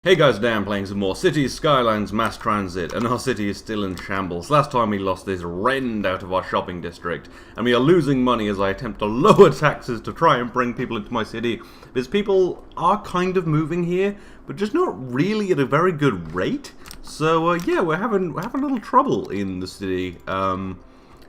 Hey guys, Dan playing some more Cities, Skylines, Mass Transit, and our city is still in shambles. Last time we lost this rend out of our shopping district, and we are losing money as I attempt to lower taxes to try and bring people into my city, because people are kind of moving here, but just not really at a very good rate. So yeah, we're having a little trouble in the city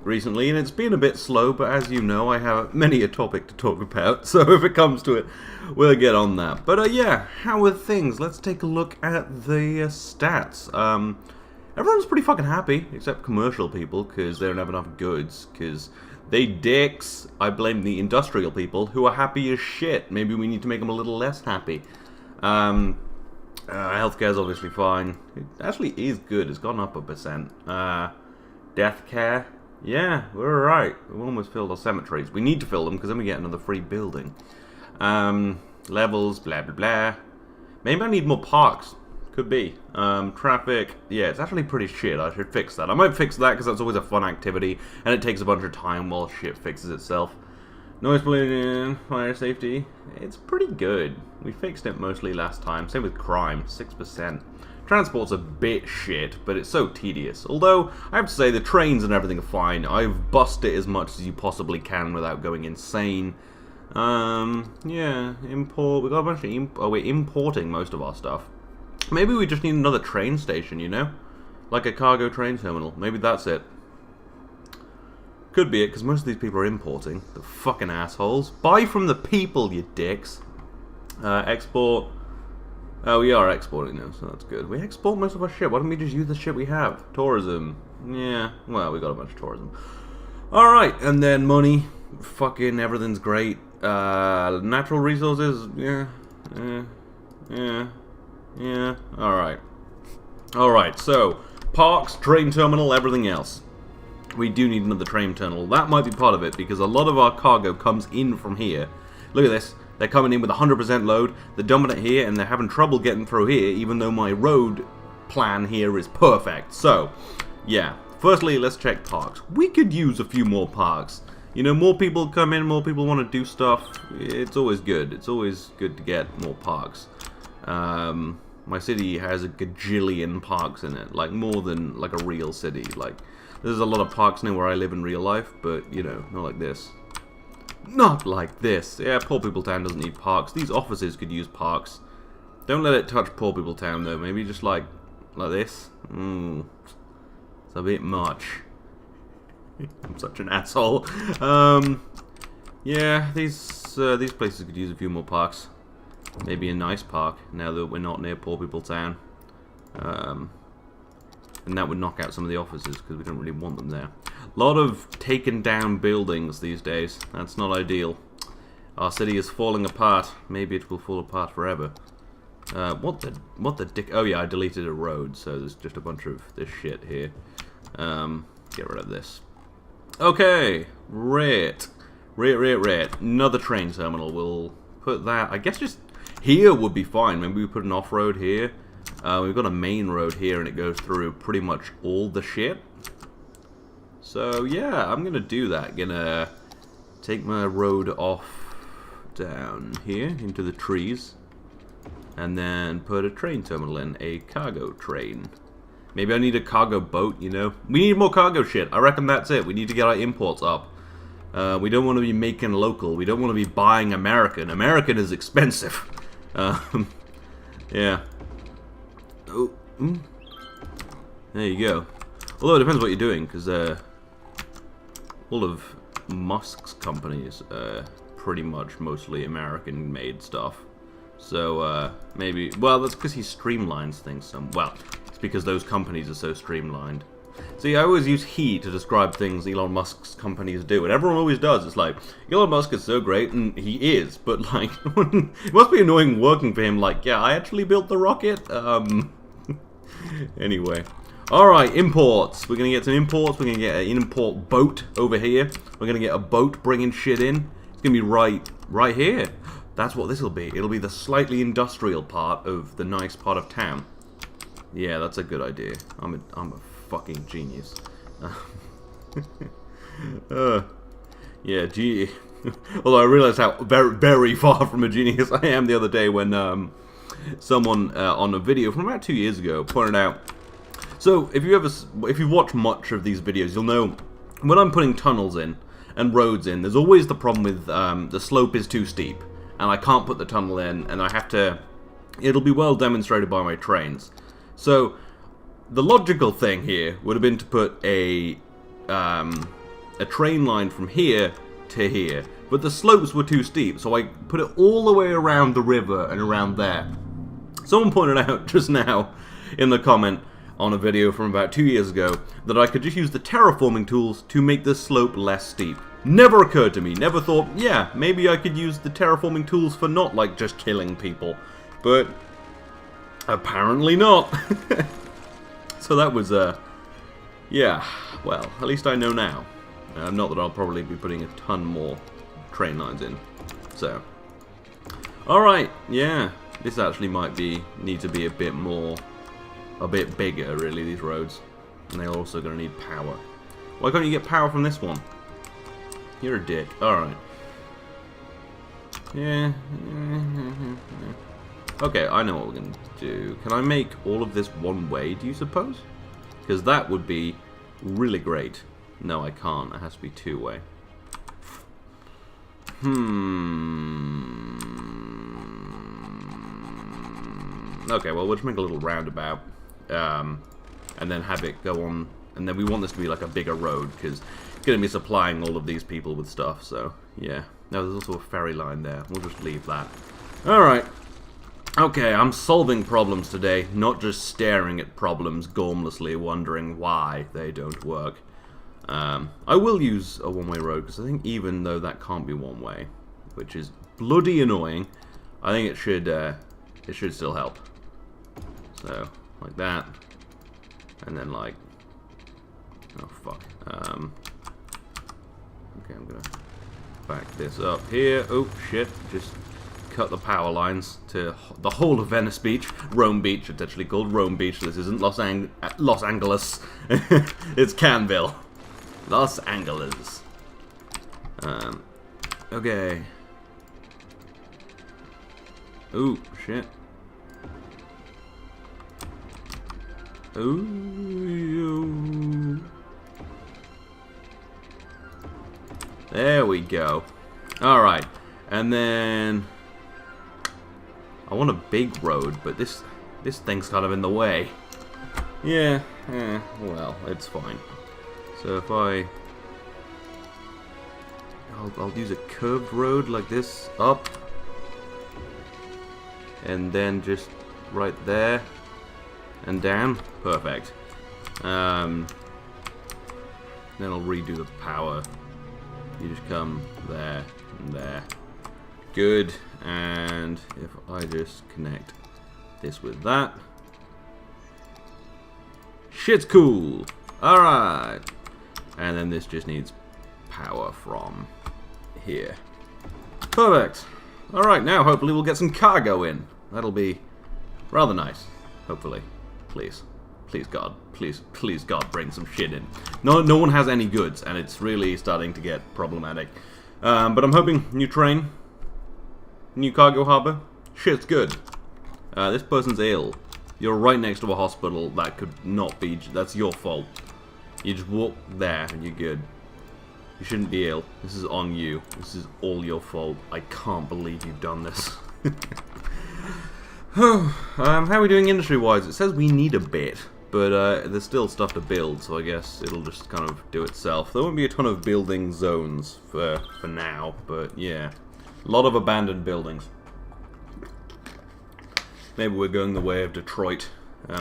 recently, and it's been a bit slow, but as you know, I have many a topic to talk about, so if it comes to it, we'll get on that. But yeah, how are things? Let's take a look at the stats. Everyone's pretty fucking happy, except commercial people, because they don't have enough goods, because they dicks. I blame the industrial people, who are happy as shit. Maybe we need to make them a little less happy. Healthcare's obviously fine. It actually is good, it's gone up 1%. Death care. Yeah, we're alright. We've almost filled our cemeteries. We need to fill them because then we get another free building. Levels, blah blah blah. Maybe I need more parks. Could be. Traffic. Yeah, it's actually pretty shit. I should fix that. I might fix that because that's always a fun activity and it takes a bunch of time while shit fixes itself. Noise pollution, fire safety. It's pretty good. We fixed it mostly last time. Same with crime, 6%. Transport's a bit shit, but it's so tedious. Although, I have to say, the trains and everything are fine. I've busted it as much as you possibly can without going insane. Yeah, import. We got a bunch of we're importing most of our stuff. Maybe we just need another train station, you know? Like a cargo train terminal. Maybe that's it. Could be it, because most of these people are importing. The fucking assholes. Buy from the people, you dicks. Export. Oh, we are exporting now, so that's good. We export most of our shit. Why don't we just use the shit we have? Tourism. Yeah, well, we got a bunch of tourism. Alright, and then money. Fucking everything's great. Natural resources. Yeah. Alright. Alright, so, parks, train terminal, everything else. We do need another train terminal. That might be part of it, because a lot of our cargo comes in from here. Look at this. They're coming in with 100% load, they're dumping it here, and they're having trouble getting through here, even though my road plan here is perfect. So, yeah. Firstly, let's check parks. We could use a few more parks. You know, more people come in, more people want to do stuff. It's always good. It's always good to get more parks. My city has a gajillion parks in it. Like, more than, like, a real city. Like, there's a lot of parks near where I live in real life, but, you know, not like this. Not like this. Yeah, Poor People Town doesn't need parks. These offices could use parks. Don't let it touch Poor People Town, though. Maybe just like this. It's a bit much. I'm such an asshole. Yeah, these places could use a few more parks. Maybe a nice park, now that we're not near Poor People Town. And that would knock out some of the offices, because we don't really want them there. A lot of taken down buildings these days. That's not ideal. Our city is falling apart. Maybe it will fall apart forever. What the dick? Oh yeah, I deleted a road, so there's just a bunch of this shit here. Get rid of this. Okay, rate. Another train terminal. We'll put that, I guess just here would be fine. Maybe we put an off-road here. We've got a main road here, and it goes through pretty much all the shit. So, yeah, I'm gonna do that. Gonna take my road off down here into the trees. And then put a train terminal in. A cargo train. Maybe I need a cargo boat, you know? We need more cargo shit. I reckon that's it. We need to get our imports up. We don't want to be making local. We don't want to be buying American. American is expensive. Yeah. Oh, there you go. Although it depends what you're doing, because all of Musk's companies are pretty much mostly American-made stuff. So maybe, well, that's because he streamlines things some. Well, it's because those companies are so streamlined. See, I always use he to describe things Elon Musk's companies do, and everyone always does. It's like, Elon Musk is so great, and he is, but like, it must be annoying working for him, like, yeah, I actually built the rocket, Anyway. Alright, imports. We're gonna get some imports, we're gonna get an import boat over here, we're gonna get a boat bringing shit in. It's gonna be right here. That's what this will be. It'll be the slightly industrial part of the nice part of town. Yeah, that's a good idea. I'm a fucking genius. Yeah, gee. Although I realized how very, very far from a genius I am the other day when someone on a video from about 2 years ago pointed out. So if you watch much of these videos, you'll know when I'm putting tunnels in and roads in, there's always the problem with the slope is too steep, and I can't put the tunnel in, and I have to. It'll be well demonstrated by my trains. So the logical thing here would have been to put a train line from here to here, but the slopes were too steep, so I put it all the way around the river and around there. Someone pointed out just now in the comment on a video from about 2 years ago that I could just use the terraforming tools to make the slope less steep. Never occurred to me. Never thought, yeah, maybe I could use the terraforming tools for not, like, just killing people. But apparently not. So that was, yeah, well, at least I know now. Not that I'll probably be putting a ton more train lines in. So, alright, yeah, this actually might need to be a bit bigger, really, these roads. And they're also going to need power. Why can't you get power from this one? You're a dick. Alright. Yeah. Okay, I know what we're going to do. Can I make all of this one way, do you suppose? Because that would be really great. No, I can't. It has to be two-way. Okay, well, we'll just make a little roundabout. And then have it go on. And then we want this to be like a bigger road, because it's going to be supplying all of these people with stuff, so, yeah. No, there's also a ferry line there. We'll just leave that. Alright. Okay, I'm solving problems today, not just staring at problems gormlessly, wondering why they don't work. I will use a one-way road, because I think even though that can't be one-way, which is bloody annoying, I think it should still help. So, like that. And then like... Oh, fuck. Okay, I'm gonna back this up here. Oh, shit. Just cut the power lines to the whole of Venice Beach. Rome Beach, it's actually called Rome Beach. This isn't Los Angeles. It's Canville. Los Angeles. Okay. Ooh, shit. Ooh. There we go. Alright. And then... I want a big road, but this thing's kind of in the way. Yeah, well, it's fine. So if I'll use a curved road like this, up. And then just right there. And down. Perfect. Then I'll redo the power. You just come there and there. Good. And if I just connect this with that. Shit's cool. Alright. And then this just needs power from here. Perfect. Alright, now hopefully we'll get some cargo in. That'll be rather nice. Hopefully. Please. Please God. Please God, bring some shit in. No one has any goods, and it's really starting to get problematic. But I'm hoping new train. New cargo harbor. Shit's good. This person's ill. You're right next to a hospital. That could not be... That's your fault. You just walk there and you're good. You shouldn't be ill. This is on you. This is all your fault. I can't believe you've done this. How are we doing industry-wise? It says we need a bit, but there's still stuff to build, so I guess it'll just kind of do itself. There won't be a ton of building zones for now, but yeah. A lot of abandoned buildings. Maybe we're going the way of Detroit.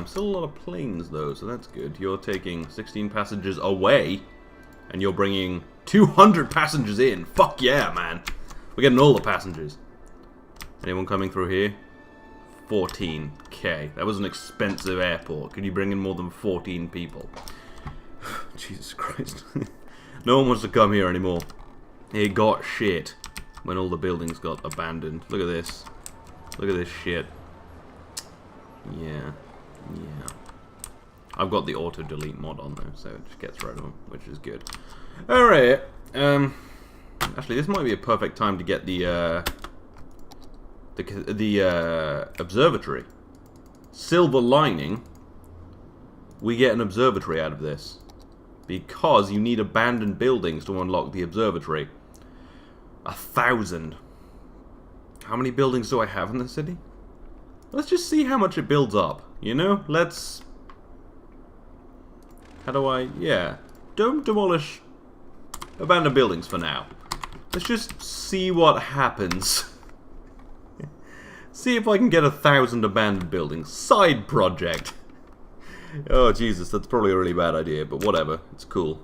Still a lot of planes, though, so that's good. You're taking 16 passengers away, and you're bringing 200 passengers in. Fuck yeah, man. We're getting all the passengers. Anyone coming through here? 14k. That was an expensive airport. Could you bring in more than 14 people? Jesus Christ. No one wants to come here anymore. It got shit when all the buildings got abandoned. Look at this. Look at this shit. Yeah. Yeah. I've got the auto-delete mod on though, so it just gets rid of them, which is good. Alright. Actually, this might be a perfect time to get the the observatory. Silver lining, we get an observatory out of this. Because you need abandoned buildings to unlock the observatory. 1,000. How many buildings do I have in the city? Let's just see how much it builds up, you know? Let's... How do I... Yeah. Don't demolish abandoned buildings for now. Let's just see what happens. See if I can get 1,000 abandoned buildings. Side project. Oh, Jesus, that's probably a really bad idea, but whatever. It's cool.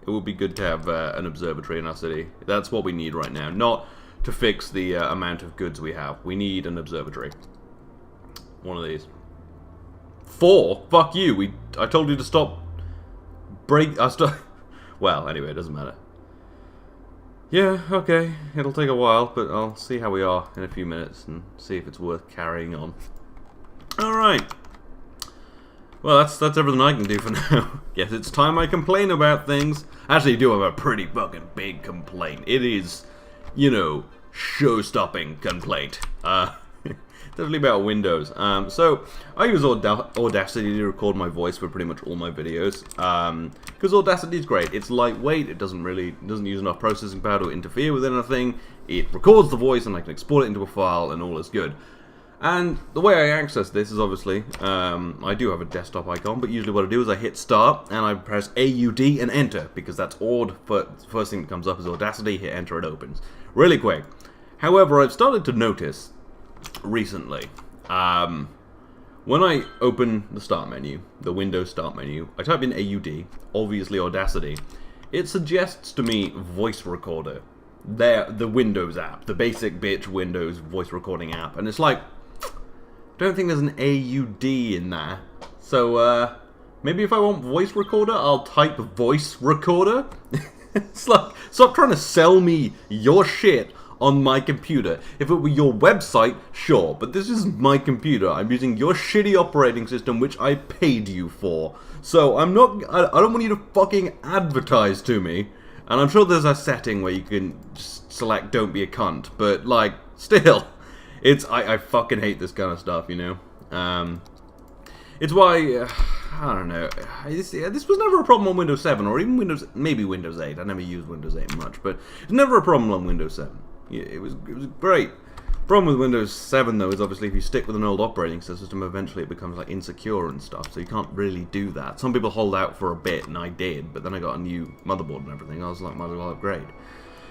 It would be good to have an observatory in our city. That's what we need right now. Not to fix the amount of goods we have. We need an observatory. One of these. 4? Fuck you. I told you to stop... Well, anyway, it doesn't matter. Yeah, okay. It'll take a while, but I'll see how we are in a few minutes and see if it's worth carrying on. Alright. Well, that's everything I can do for now. Guess it's time I complain about things. Actually, I do have a pretty fucking big complaint. It is, you know, show-stopping complaint. Definitely about Windows. So, I use Audacity to record my voice for pretty much all my videos. Because Audacity is great. It's lightweight. It doesn't use enough processing power to interfere with anything. It records the voice and I can export it into a file and all is good. And the way I access this is obviously, I do have a desktop icon, but usually what I do is I hit start and I press AUD and enter, because that's Aud, but the first thing that comes up is Audacity, hit enter, it opens. Really quick. However, I've started to notice recently, when I open the start menu, the Windows start menu, I type in AUD, obviously Audacity, it suggests to me voice recorder. The Windows app, the basic bitch Windows voice recording app, and it's like, don't think there's an AUD in there. So, maybe if I want voice recorder, I'll type voice recorder. It's like, stop trying to sell me your shit on my computer. If it were your website, sure, but this is my computer. I'm using your shitty operating system, which I paid you for. So, I don't want you to fucking advertise to me. And I'm sure there's a setting where you can just select don't be a cunt, but, like, still, I fucking hate this kind of stuff, you know? It's why, I don't know, this was never a problem on Windows 7, or even maybe Windows 8, I never used Windows 8 much, but it's never a problem on Windows 7. Yeah, it was great. Problem with Windows 7, though, is obviously if you stick with an old operating system, eventually it becomes, like, insecure and stuff, so you can't really do that. Some people hold out for a bit, and I did, but then I got a new motherboard and everything. I was like, might as well upgrade.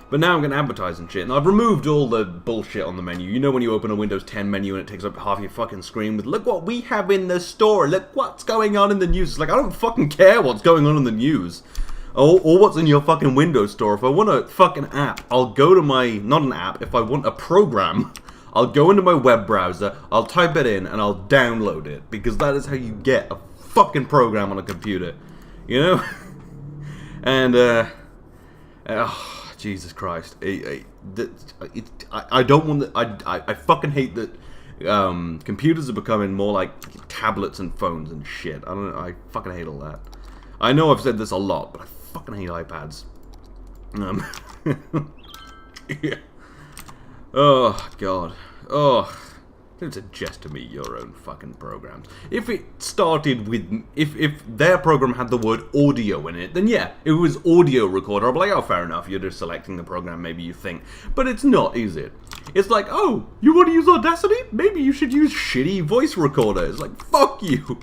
But now I'm going to advertise and shit, and I've removed all the bullshit on the menu. You know when you open a Windows 10 menu and it takes up half your fucking screen with, look what we have in the store, look what's going on in the news. It's like, I don't fucking care what's going on in the news. Or what's in your fucking Windows store. If I want a fucking app, I'll go to my, not an app, if I want a program, I'll go into my web browser, I'll type it in, and I'll download it. Because that is how you get a fucking program on a computer. You know? And, oh, Jesus Christ. I don't want that. I fucking hate that computers are becoming more like tablets and phones and shit. I fucking hate all that. I know I've said this a lot, but I fucking hate iPads. Yeah. Oh, God. Oh. Don't suggest to me your own fucking programs. If it started with... If their program had the word audio in it, then yeah, if it was audio recorder, I'll be like, oh, fair enough, you're just selecting the program, maybe you think. But it's not, is it? It's like, oh, you want to use Audacity? Maybe you should use shitty voice recorder. It's like, fuck you.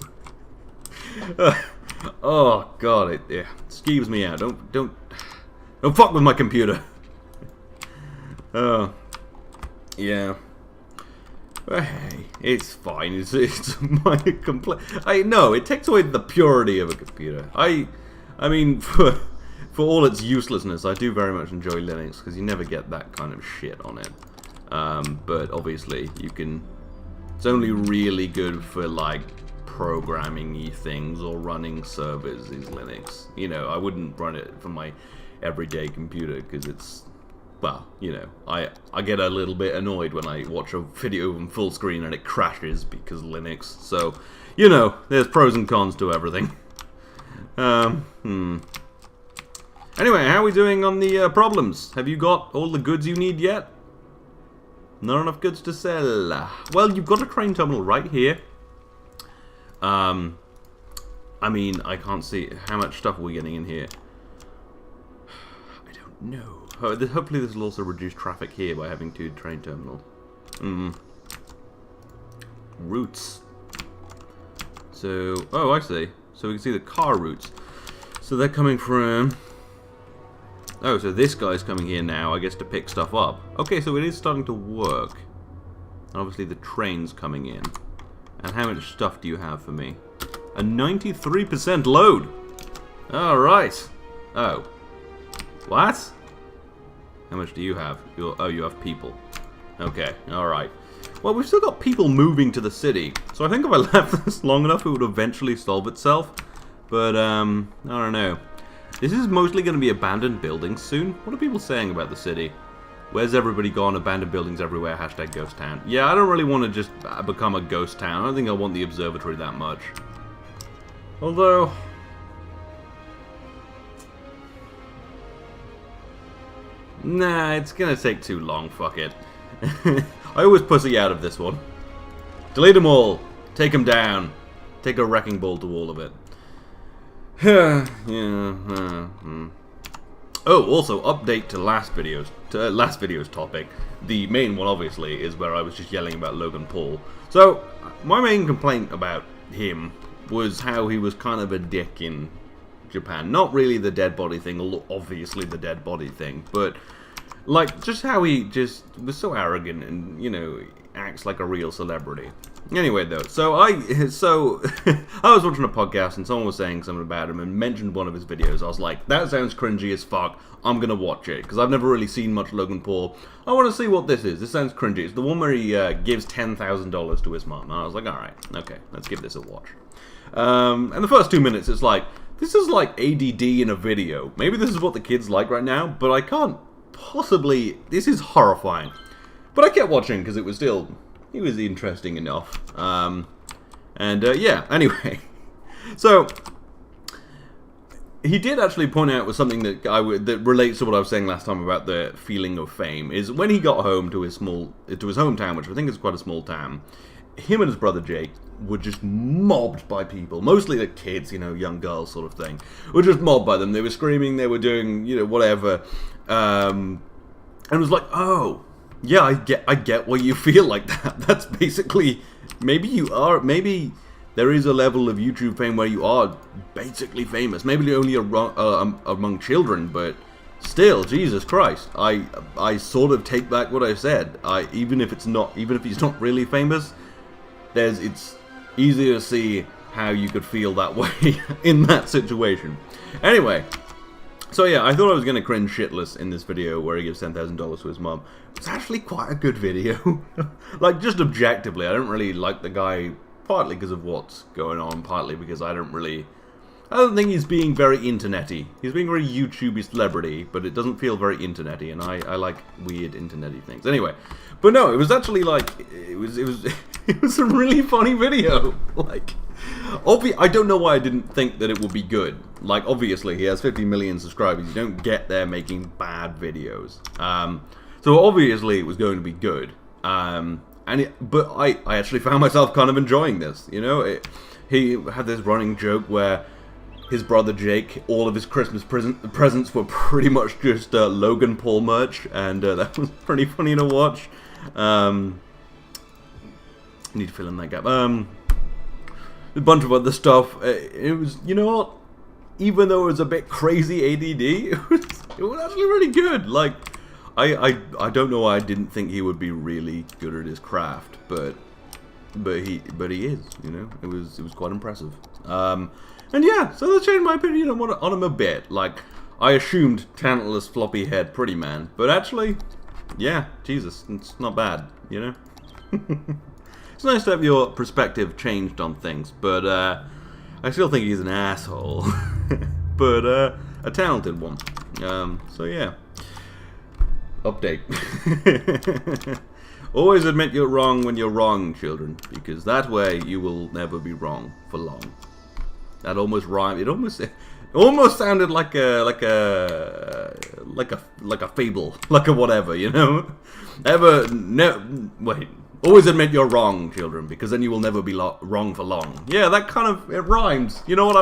Oh, God, it skeeves me out. Don't fuck with my computer. Oh, yeah. Well, hey, it's fine. It's my complaint. No, it takes away the purity of a computer. I mean, for all its uselessness, I do very much enjoy Linux because you never get that kind of shit on it. But obviously, you can. It's only really good for like programming-y things or running servers is Linux. You know, I wouldn't run it for my everyday computer because it's. Well, you know, I get a little bit annoyed when I watch a video on full screen and it crashes because Linux. So, you know, there's pros and cons to everything. Anyway, how are we doing on the problems? Have you got all the goods you need yet? Not enough goods to sell. Well, you've got a train terminal right here. I mean, I can't see how much stuff we're getting in here. I don't know. Hopefully this will also reduce traffic here by having 2 train terminals. Routes. So, oh, I see. So we can see the car routes. So they're coming from... Oh, so this guy's coming here now, I guess, to pick stuff up. Okay, so it is starting to work. Obviously the train's coming in. And how much stuff do you have for me? A 93% load! Alright. Oh. What? How much do you have? Oh, you have people. Okay, alright. Well, we've still got people moving to the city. So I think if I left this long enough, it would eventually solve itself. But, I don't know. This is mostly going to be abandoned buildings soon. What are people saying about the city? Where's everybody gone? Abandoned buildings everywhere. Hashtag ghost town. Yeah, I don't really want to just become a ghost town. I don't think I want the observatory that much. Although... Nah, it's going to take too long. Fuck it. I always pussy out of this one. Delete them all. Take them down. Take a wrecking ball to all of it. Oh, also update to last video's topic. The main one, obviously, is where I was just yelling about Logan Paul. So my main complaint about him was how he was kind of a dick in Japan. Not really the dead body thing, although obviously the dead body thing, but like just how he just was so arrogant and, you know, acts like a real celebrity. Anyway, though, so I was watching a podcast and someone was saying something about him and mentioned one of his videos. I was like, that sounds cringy as fuck. I'm gonna watch it because I've never really seen much Logan Paul. I want to see what this is. This sounds cringy. It's the one where he gives $10,000 to his mom. And I was like, all right, okay, let's give this a watch. And the first 2 minutes, it's like, this is like ADD in a video. Maybe this is what the kids like right now, but I can't possibly. This is horrifying. But I kept watching because it was still. He was interesting enough. Yeah, anyway. So, he did actually point out with something that that relates to what I was saying last time about the feeling of fame, is when he got home to his hometown, which I think is quite a small town, him and his brother Jake were just mobbed by people. Mostly the kids, you know, young girls sort of thing. Were just mobbed by them. They were screaming, they were doing, you know, whatever. And it was like, oh... Yeah, I get why you feel like that. That's basically, maybe there is a level of YouTube fame where you are basically famous. Maybe only among children, but still, Jesus Christ, I sort of take back what I said. Even if he's not really famous, it's easier to see how you could feel that way in that situation. Anyway. So yeah, I thought I was going to cringe shitless in this video where he gives $10,000 to his mom. It's actually quite a good video. Like, just objectively, I don't really like the guy, partly because of what's going on, partly because I don't think he's being very internety. He's being very YouTubey celebrity, but it doesn't feel very internety, and I like weird internety things. Anyway, but no, it was actually like, it was a really funny video. Like... I don't know why I didn't think that it would be good. Like, obviously, he has 50 million subscribers. You don't get there making bad videos. So obviously, it was going to be good. But I actually found myself kind of enjoying this. You know, he had this running joke where his brother Jake, all of his Christmas presents were pretty much just Logan Paul merch, and that was pretty funny to watch. Need to fill in that gap. A bunch of other stuff. It was, you know what? Even though it was a bit crazy ADD, it was actually really good. Like, I don't know why I didn't think he would be really good at his craft, but he is. You know, it was quite impressive. And yeah, so that changed my opinion on him a bit. Like, I assumed talentless floppy head pretty man, but actually, yeah, Jesus, it's not bad. You know. It's nice to have your perspective changed on things, but I still think he's an asshole. But a talented one. So yeah. Update. Always admit you're wrong when you're wrong, children, because that way you will never be wrong for long. That almost rhymed. It Almost sounded like a fable, like a whatever, you know. Wait. Always admit you're wrong, children, because then you will never be wrong for long. Yeah, that kind of it rhymes. You know what?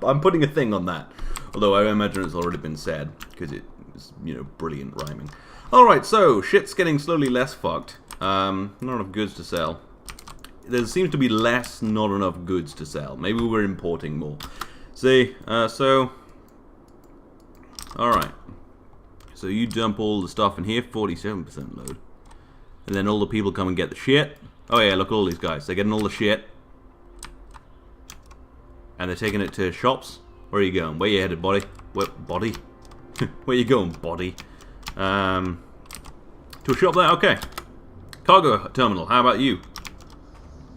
I'm putting a thing on that. Although I imagine it's already been said because it is, you know, brilliant rhyming. All right, so shit's getting slowly less fucked. Not enough goods to sell. There seems to be not enough goods to sell. Maybe we're importing more. See, so... Alright. So you dump all the stuff in here, 47% load. And then all the people come and get the shit. Oh yeah, look at all these guys. They're getting all the shit. And they're taking it to shops. Where are you going? Where you headed, buddy? Where, body? Where you going, body? To a shop there? Okay. Cargo terminal, how about you?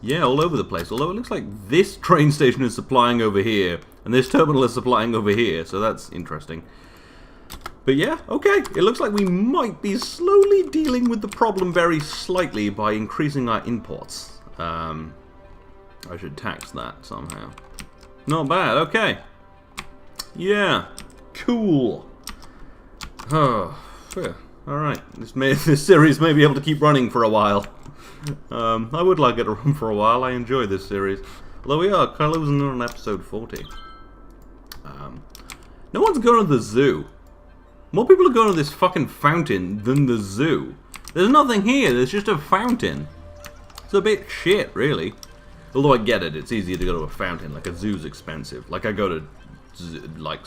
Yeah, all over the place. Although it looks like this train station is supplying over here, and this terminal is supplying over here, so that's interesting. But yeah, okay. It looks like we might be slowly dealing with the problem very slightly by increasing our imports. I should tax that somehow. Not bad, okay. Yeah, cool. Oh, yeah. Alright, this series may be able to keep running for a while. I would like it to run for a while. I enjoy this series. Although we are closing in on episode 40. No one's going to the zoo. More people are going to this fucking fountain than the zoo. There's nothing here. There's just a fountain. It's a bit shit, really. Although I get it. It's easier to go to a fountain. Like, a zoo's expensive. Like, I go to, like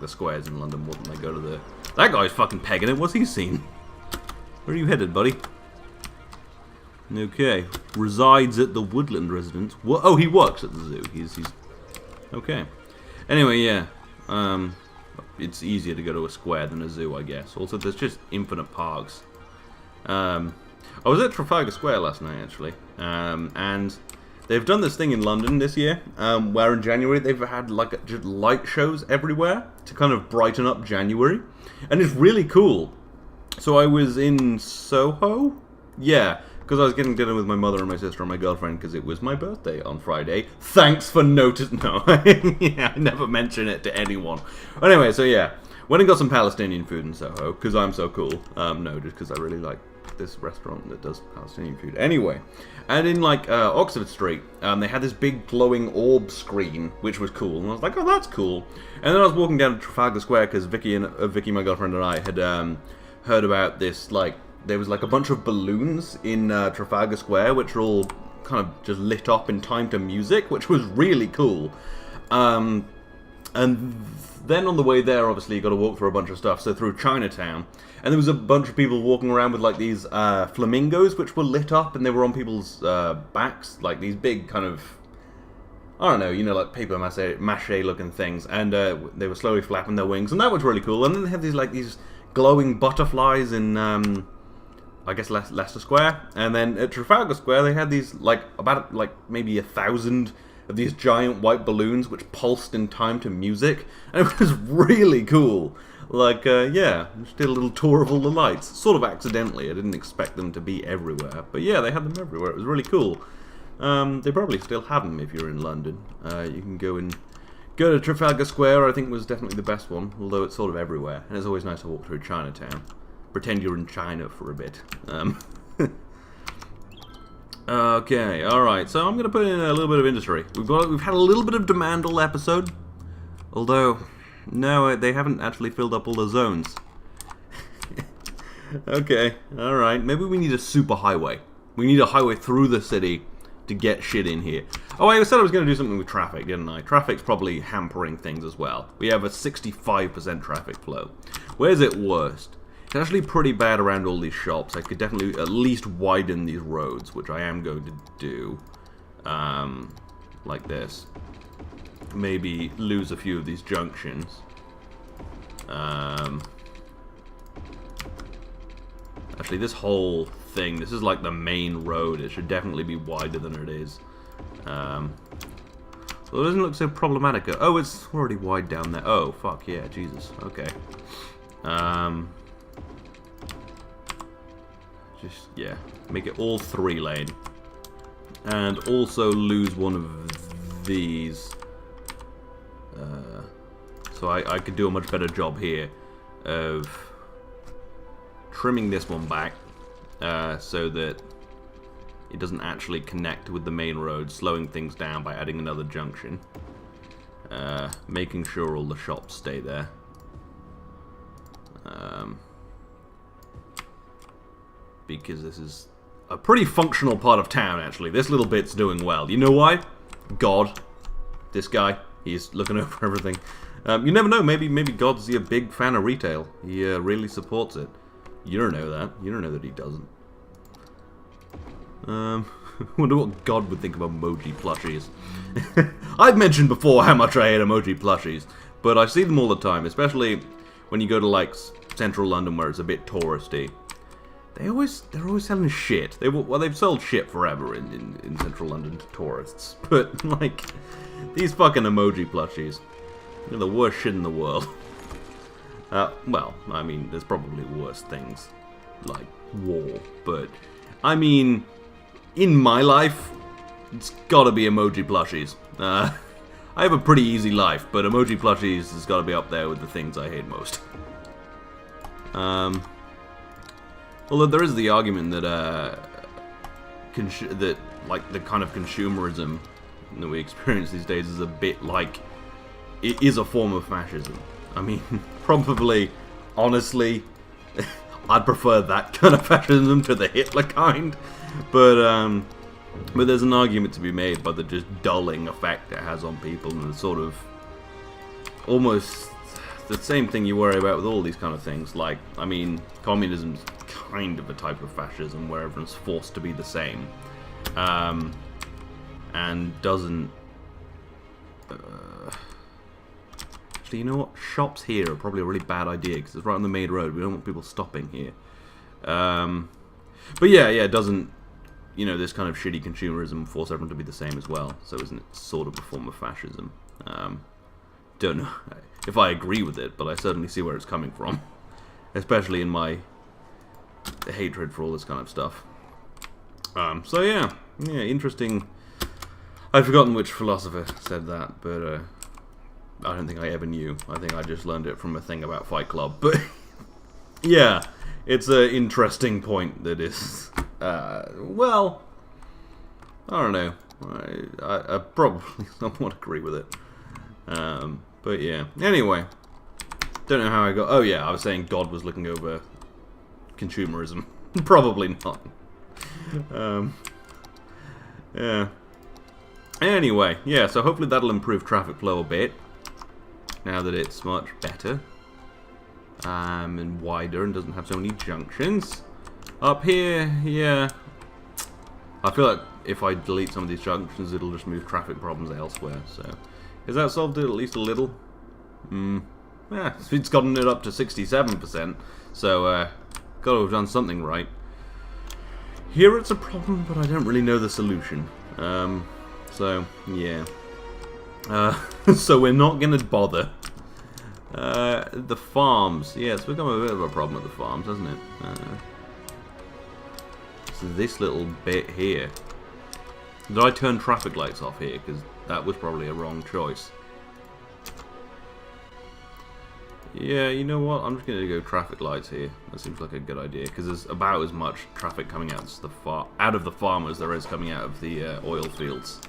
the squares in London more than I go to the... That guy's fucking pegging it. What's he seen? Where are you headed, buddy? Okay. Resides at the Woodland residence. What? Oh, he works at the zoo. He's... Okay. Anyway, yeah. It's easier to go to a square than a zoo, I guess. Also, there's just infinite parks. I was at Trafalgar Square last night, actually. And they've done this thing in London this year, where in January they've had like just light shows everywhere to kind of brighten up January. And it's really cool. So I was in Soho? Yeah, because I was getting dinner with my mother and my sister and my girlfriend because it was my birthday on Friday. Thanks for noticing. No, yeah, I never mention it to anyone. Anyway, so yeah, went and got some Palestinian food in Soho because I'm so cool. No, just because I really like this restaurant that does Palestinian food. Anyway, and in like Oxford Street, they had this big glowing orb screen, which was cool. And I was like, oh, that's cool. And then I was walking down to Trafalgar Square because Vicky, my girlfriend, and I had heard about this, like, there was like a bunch of balloons in Trafalgar Square, which were all kind of just lit up in time to music, which was really cool. And then on the way there, obviously, you got to walk through a bunch of stuff. So through Chinatown, and there was a bunch of people walking around with like these flamingos, which were lit up, and they were on people's backs, like these big kind of, I don't know, you know, like paper mache looking things, and they were slowly flapping their wings, and that was really cool. And then they had these glowing butterflies in, I guess, Leicester Square, and then at Trafalgar Square they had these about maybe 1,000 of these giant white balloons which pulsed in time to music, and it was really cool. Like, yeah, just did a little tour of all the lights, sort of accidentally. I didn't expect them to be everywhere, but yeah, they had them everywhere. It was really cool. They probably still have them if you're in London. You can go to Trafalgar Square. I think was definitely the best one, although it's sort of everywhere, and it's always nice to walk through Chinatown. Pretend you're in China for a bit. Okay, alright, so I'm going to put in a little bit of industry. We've had a little bit of demand all episode, although, no, they haven't actually filled up all the zones. Okay, alright, maybe we need a super highway. We need a highway through the city to get shit in here. Oh, I said I was going to do something with traffic, didn't I? Traffic's probably hampering things as well. We have a 65% traffic flow. Where's it worst? It's actually pretty bad around all these shops. I could definitely at least widen these roads, which I am going to do. Like this. Maybe lose a few of these junctions. Actually, this whole thing, this is like the main road. It should definitely be wider than it is. Well, it doesn't look so problematic. Oh, it's already wide down there. Oh, fuck, yeah, Jesus. Okay. Just, yeah, make it all 3-lane. And also lose one of these. So I could do a much better job here of trimming this one back so that it doesn't actually connect with the main road, slowing things down by adding another junction. Making sure all the shops stay there. Because this is a pretty functional part of town, actually. This little bit's doing well. You know why? God. This guy. He's looking over everything. You never know. Maybe God's a big fan of retail. He really supports it. You don't know that. You don't know that he doesn't. I wonder what God would think of emoji plushies. I've mentioned before how much I hate emoji plushies, but I see them all the time, especially when you go to like central London where it's a bit touristy. They're always selling shit. They've sold shit forever in central London to tourists, but like these fucking emoji plushies, they're the worst shit in the world. Well, I mean, there's probably worse things like war, but I mean, in my life, it's gotta be emoji plushies. I have a pretty easy life, but emoji plushies has gotta be up there with the things I hate most. Although there is the argument that that like the kind of consumerism that we experience these days is a bit like it is a form of fascism. I mean, probably, honestly, I'd prefer that kind of fascism to the Hitler kind, but there's an argument to be made by the just dulling effect it has on people and the sort of almost the same thing you worry about with all these kind of things. Like, I mean, communism's kind of a type of fascism where everyone's forced to be the same, and doesn't. Actually, you know what? Shops here are probably a really bad idea because it's right on the main road. We don't want people stopping here. But yeah, it doesn't. You know, this kind of shitty consumerism force everyone to be the same as well. So isn't it sort of a form of fascism? Don't know if I agree with it, but I certainly see where it's coming from, especially in my hatred for all this kind of stuff. So yeah, interesting. I've forgotten which philosopher said that, but I don't think I ever knew. I think I just learned it from a thing about Fight Club. But yeah, it's an interesting point that is, well, I don't know. I probably somewhat agree with it. But yeah. Anyway, don't know how I got. Oh yeah, I was saying God was looking over consumerism. Probably not. Yeah. Anyway, yeah. So hopefully that'll improve traffic flow a bit. Now that it's much better and wider and doesn't have so many junctions. Up here, yeah. I feel like if I delete some of these junctions, it'll just move traffic problems elsewhere. So, has that solved it at least a little? Yeah, it's gotten it up to 67%. So, got to have done something right. Here it's a problem, but I don't really know the solution. So, yeah. So we're not going to bother. The farms. Yeah, it's become a bit of a problem with the farms, hasn't it? So this little bit here. Did I turn traffic lights off here? Because that was probably a wrong choice. Yeah, you know what? I'm just going to go traffic lights here. That seems like a good idea. Because there's about as much traffic coming out of the farm as there is coming out of the oil fields.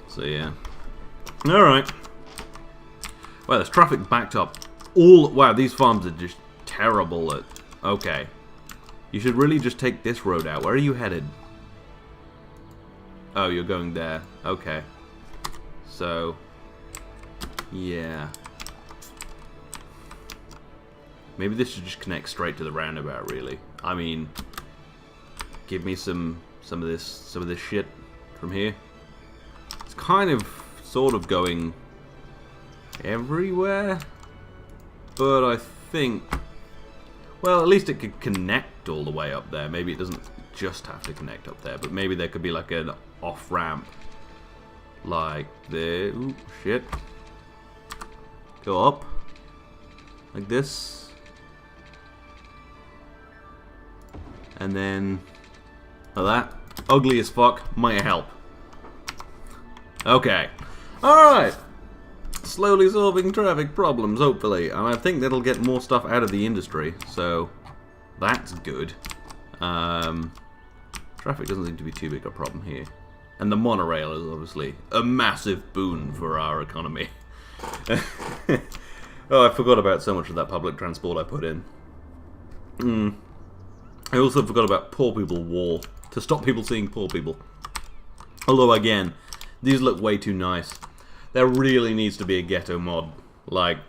So yeah. Alright. Well, there's traffic backed up. Wow, these farms are just terrible at... Okay. You should really just take this road out. Where are you headed? Oh, you're going there. Okay. So... yeah. Maybe this should just connect straight to the roundabout, really. I mean... give me some of this shit from here. It's kind of... sort of going everywhere, but I think, well, at least it could connect all the way up there. Maybe it doesn't just have to connect up there, but maybe there could be like an off ramp like there. Ooh, shit. Go up like this, and then like that. Ugly as fuck. Might help. Okay. Alright. slowly solving traffic problems, hopefully. And I think that'll get more stuff out of the industry, so that's good. Traffic doesn't seem to be too big a problem here. And the monorail is obviously a massive boon for our economy. Oh, I forgot about so much of that public transport I put in. I also forgot about Poor People Wall, to stop people seeing poor people. Although, again, these look way too nice. There really needs to be a ghetto mod. Like,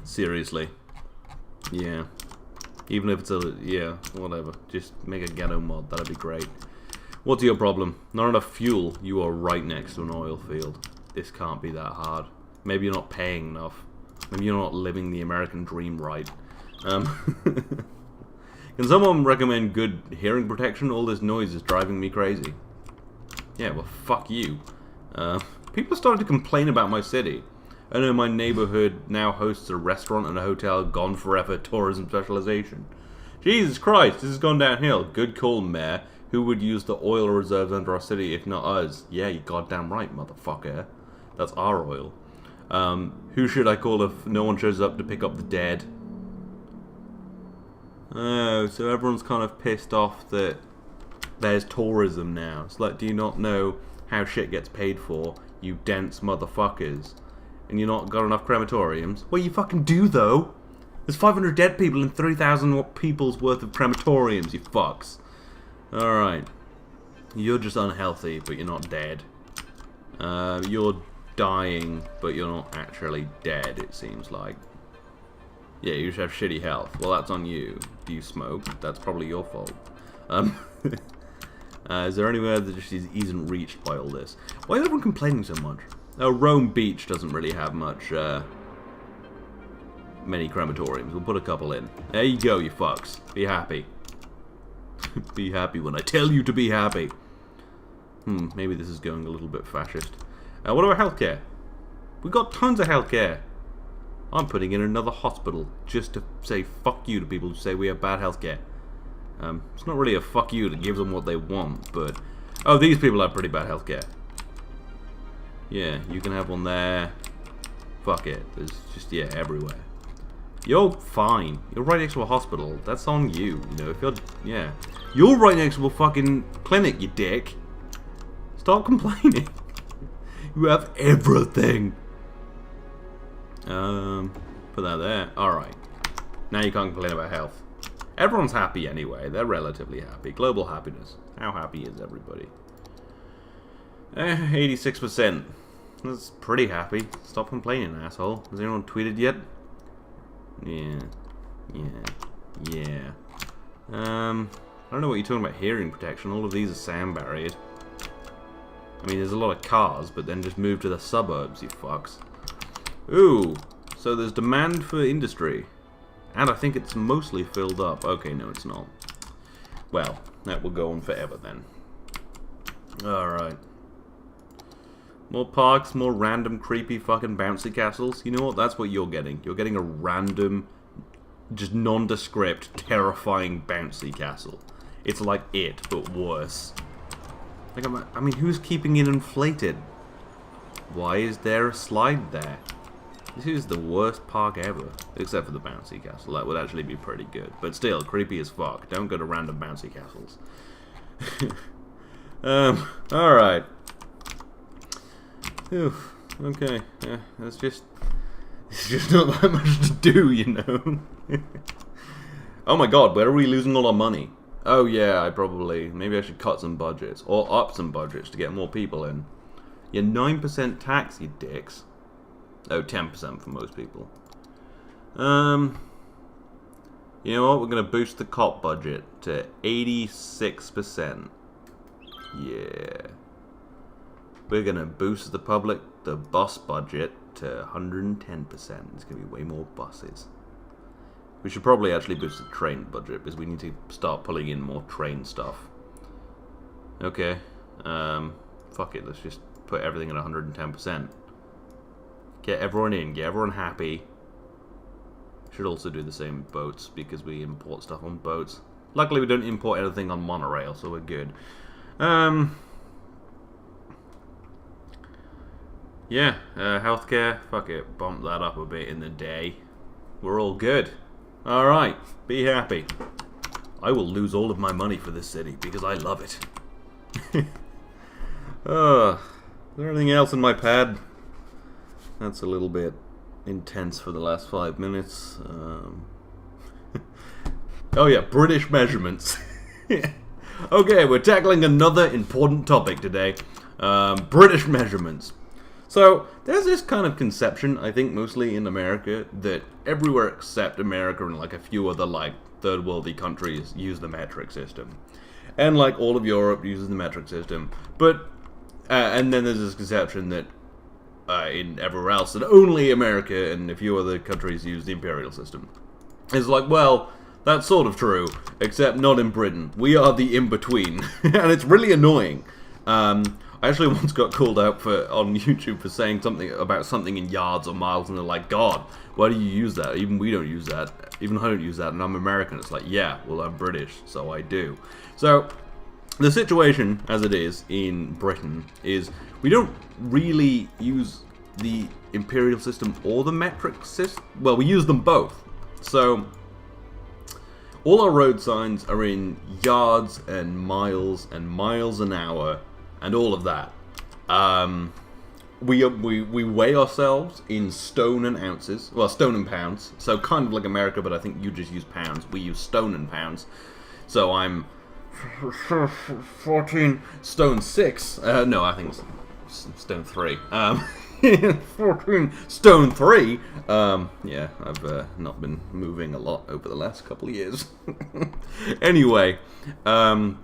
seriously. Yeah. Even if it's a, yeah, whatever. Just make a ghetto mod, that'd be great. What's your problem? Not enough fuel. You are right next to an oil field. This can't be that hard. Maybe you're not paying enough. Maybe you're not living the American dream right. Can someone recommend good hearing protection? All this noise is driving me crazy. Yeah, well, fuck you. People started to complain about my city. I know my neighborhood now hosts a restaurant and a hotel gone forever tourism specialization. Jesus Christ, this has gone downhill. Good call, Mayor. Who would use the oil reserves under our city if not us? Yeah, you goddamn right, motherfucker. That's our oil. Who should I call if no one shows up to pick up the dead? Oh, so everyone's kind of pissed off that there's tourism now. It's like, do you not know how shit gets paid for, you dense motherfuckers? And you not got enough crematoriums? Well, you fucking do, though. There's 500 dead people and 3,000 people's worth of crematoriums, you fucks. Alright. You're just unhealthy, but you're not dead. You're dying, but you're not actually dead, it seems like. Yeah, you just have shitty health. Well, that's on you. Do you smoke? That's probably your fault. Is there anywhere that just isn't reached by all this? Why is everyone complaining so much? Oh, Rome Beach doesn't really have much, many crematoriums. We'll put a couple in. There you go, you fucks. Be happy. Be happy when I tell you to be happy. Maybe this is going a little bit fascist. What about healthcare? We got tons of healthcare. I'm putting in another hospital just to say fuck you to people who say we have bad healthcare. It's not really a fuck you to give them what they want, but... Oh, these people have pretty bad healthcare. Yeah, you can have one there. Fuck it. There's just, yeah, everywhere. You're fine. You're right next to a hospital. That's on you, you know, if you're... Yeah. You're right next to a fucking clinic, you dick. Stop complaining. You have everything. Put that there. Alright. Now you can't complain about health. Everyone's happy anyway. They're relatively happy. Global happiness. How happy is everybody? 86%. That's pretty happy. Stop complaining, asshole. Has anyone tweeted yet? Yeah. I don't know what you're talking about hearing protection. All of these are sound barriered. I mean, there's a lot of cars, but then just move to the suburbs, you fucks. Ooh, so there's demand for industry. And I think it's mostly filled up. Okay, no, it's not. Well, that will go on forever then. Alright. More parks, more random, creepy, fucking bouncy castles. You know what? That's what you're getting. You're getting a random, just nondescript, terrifying bouncy castle. It's like it, but worse. Like, I mean, who's keeping it inflated? Why is there a slide there? This is the worst park ever. Except for the bouncy castle. That would actually be pretty good. But still, creepy as fuck. Don't go to random bouncy castles. Alright. Okay. Yeah, it's just not that much to do, you know? Oh my god, where are we losing all our money? Oh yeah, maybe I should cut some budgets. Or up some budgets to get more people in. Yeah, 9% tax, you dicks. Oh, 10% for most people. You know what? We're going to boost the cop budget to 86%. Yeah. We're going to boost the bus budget to 110%. There's going to be way more buses. We should probably actually boost the train budget because we need to start pulling in more train stuff. Okay. Fuck it. Let's just put everything at 110%. Get everyone in, get everyone happy. Should also do the same with boats, because we import stuff on boats. Luckily we don't import anything on monorail, so we're good. Yeah, healthcare, fuck it, bump that up a bit in the day. We're all good. Alright, be happy. I will lose all of my money for this city because I love it. Is there anything else in my pad? That's a little bit intense for the last 5 minutes. Oh yeah, British measurements. Okay, we're tackling another important topic today. British measurements. So, there's this kind of conception, I think mostly in America, that everywhere except America and like a few other like third worldy countries use the metric system. And like all of Europe uses the metric system. But, and then there's this conception that in everywhere else that only America and a few other countries use the imperial system. It's like, well, that's sort of true, except not in Britain. We are the in-between. And it's really annoying. I actually once got called out on YouTube for saying something about something in yards or miles, and they're like, God, why do you use that? Even we don't use that. Even I don't use that, and I'm American. It's like, yeah, well, I'm British, so I do. So, the situation, as it is in Britain, is we don't really use the imperial system or the metric system. Well, we use them both. So, all our road signs are in yards and miles an hour, and all of that. We weigh ourselves in stone and ounces. Well, stone and pounds. So kind of like America, but I think you just use pounds. We use stone and pounds. So I'm 14 stone 6. No, I think it's stone 3. 14 stone 3. Yeah, I've not been moving a lot over the last couple of years. Anyway, but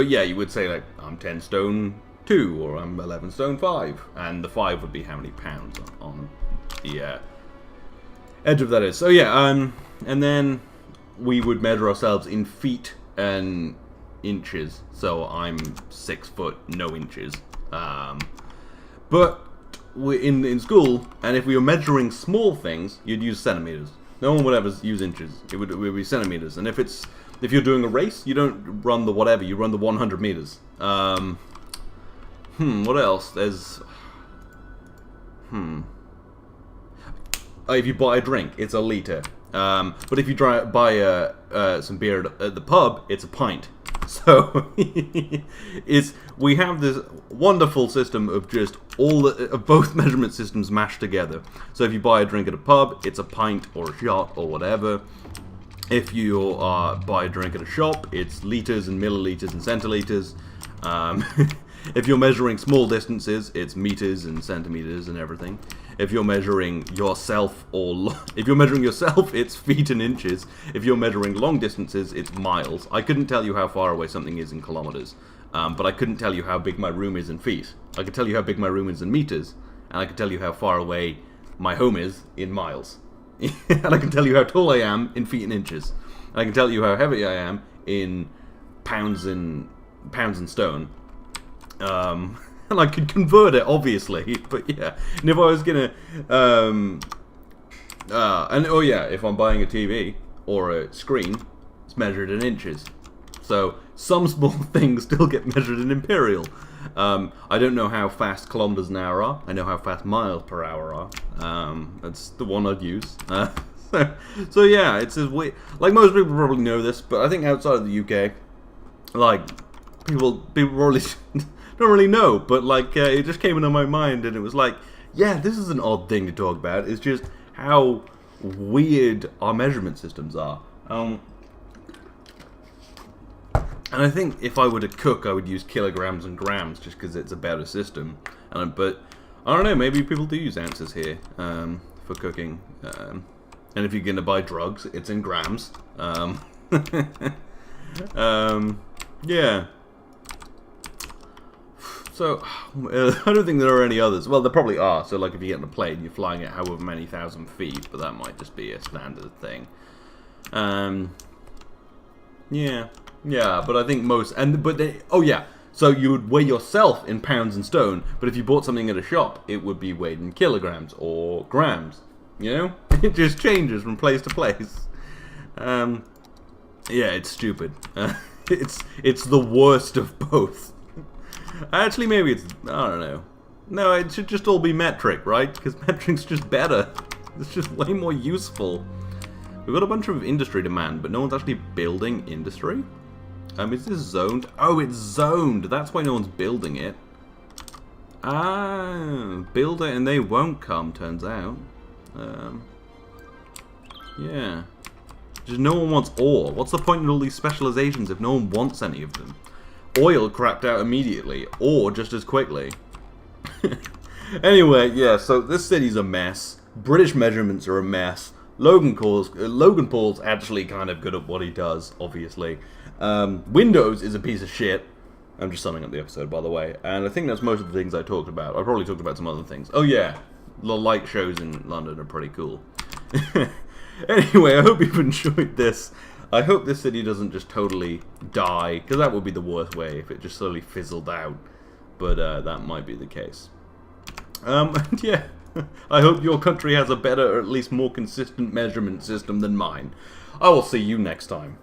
yeah, you would say like I'm 10 stone 2 or I'm 11 stone 5, and the 5 would be how many pounds on the edge of that is. So yeah, and then we would measure ourselves in feet and inches. So I'm 6 foot no inches. But we're in school, and if we were measuring small things, you'd use centimeters. No one would ever use inches. It would be centimeters. And if you're doing a race, you don't run the whatever, you run the 100 meters. What else? There's... if you buy a drink, it's a litre. But if you buy some beer at the pub, it's a pint. So, we have this wonderful system of just of both measurement systems mashed together. So if you buy a drink at a pub, it's a pint or a shot or whatever. If you buy a drink at a shop, it's litres and milliliters and centiliters. If you're measuring small distances, it's meters and centimeters and everything. If you're measuring yourself it's feet and inches. If you're measuring long distances, it's miles. I couldn't tell you how far away something is in kilometers, but I couldn't tell you how big my room is in feet. I could tell you how big my room is in meters, and I could tell you how far away my home is in miles. And I can tell you how tall I am in feet and inches. And I can tell you how heavy I am in pounds and stone. And I could convert it, obviously, but yeah. And if I was gonna, if I'm buying a TV or a screen, it's measured in inches. So some small things still get measured in imperial. I don't know how fast kilometers an hour are. I know how fast miles per hour are. That's the one I'd use. So yeah, it's as weird. Like most people probably know this, but I think outside of the UK, like people probably don't really know. But like it just came into my mind, and it was like, yeah, this is an odd thing to talk about. It's just how weird our measurement systems are. And I think if I were to cook, I would use kilograms and grams, just because it's a better system. But I don't know, maybe people do use ounces here for cooking. And if you're going to buy drugs, it's in grams. Yeah. So, I don't think there are any others. Well, there probably are. So, like, if you get on a plane, you're flying at however many thousand feet, but that might just be a standard thing. Yeah. Yeah, but I think most... So you would weigh yourself in pounds and stone, but if you bought something at a shop, it would be weighed in kilograms or grams. You know? It just changes from place to place. Yeah, it's stupid. It's the worst of both. Actually, maybe it's... I don't know. No, it should just all be metric, right? Because metric's just better. It's just way more useful. We've got a bunch of industry demand, but no one's actually building industry. Is this zoned? Oh, it's zoned. That's why no one's building it. Ah, build it and they won't come, turns out. Yeah. Just no one wants ore. What's the point in all these specializations if no one wants any of them? Oil crapped out immediately. Ore just as quickly. Anyway, yeah, so this city's a mess. British measurements are a mess. Logan Paul's actually kind of good at what he does, obviously. Windows is a piece of shit. I'm just summing up the episode, by the way. And I think that's most of the things I talked about. I probably talked about some other things. Oh yeah, the light shows in London are pretty cool. Anyway, I hope you've enjoyed this. I hope this city doesn't just totally die, because that would be the worst way if it just slowly fizzled out. But that might be the case. And yeah, I hope your country has a better, or at least more consistent measurement system than mine. I will see you next time.